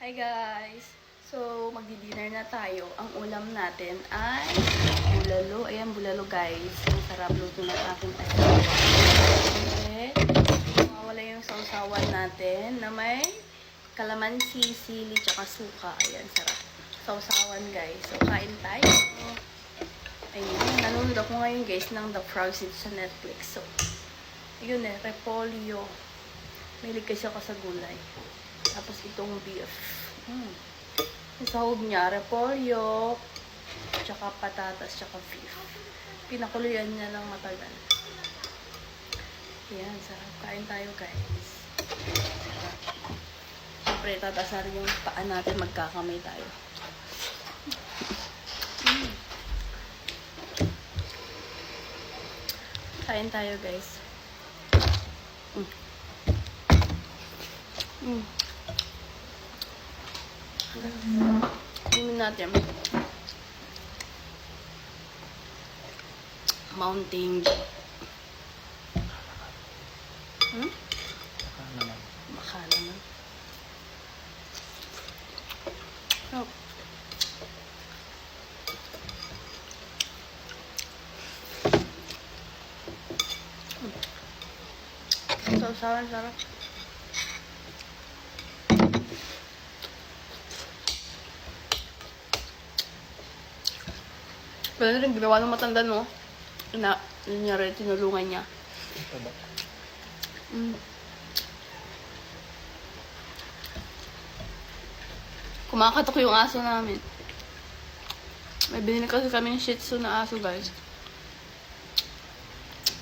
Hi guys! So, magdi-dinner na tayo. Ang ulam natin ay bulalo. Ayan, bulalo guys. Ang sarap luto ng aking asawa. Okay. Mawala yung sausawan natin na may kalamansi, sili, tsaka suka. Ayan, sarap. Sausawan guys. So, kain tayo. Ayun, nanonood ako ngayon guys ng The Frogs sa Netflix. So, yun repolyo. Mahilig kasi ako sa gulay. Tapos itong beef. Yung sahog niya, repolyo, tsaka patatas, tsaka beef. Pinakuluyan niya ng matagal. Yan, sarap. Kain tayo, guys. Sarap. Siyempre, tatasar yung paan natin, magkakamay tayo. Kain tayo, guys. Inumin natin Mountain Dew. Baka naman. Oh. Sausawan, sarap. Pero rin, ginawa ng matanda, no? Tinulungan niya. Kumakatok yung aso namin. May binili kasi kami ng Shih Tzu na aso, guys.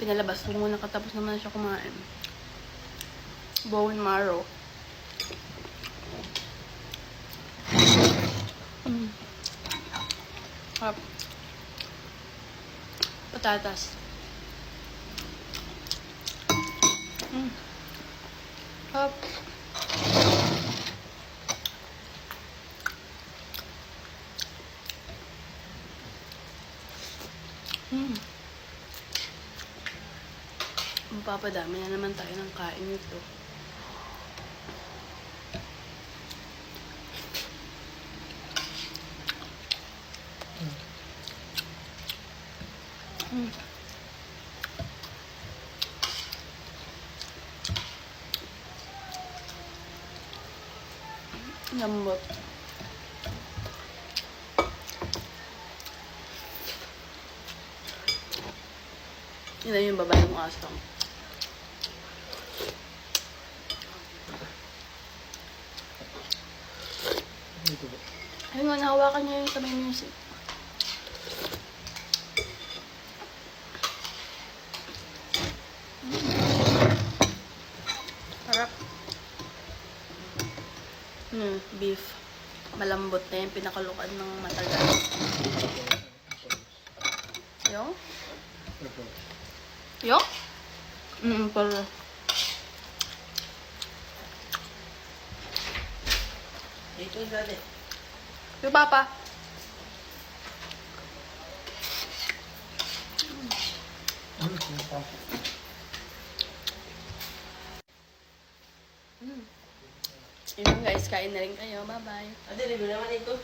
Pinalabas ko muna katapos naman siya kumain. Bone marrow. Harap. Patatas. Harap. Mapapadami na naman tayo ng kain nito. Lambot. Yun na yung babae mong aso. Ayun nga, nahawakan niya yung sabay music. Sarap. Beef. Malambot na yung pinakalukan ng matagal. Yung? Yung? Pala. Ito yung dali. Yung papa. Yun guys, kain na rin kayo. Bye-bye. Ate, libre naman ito.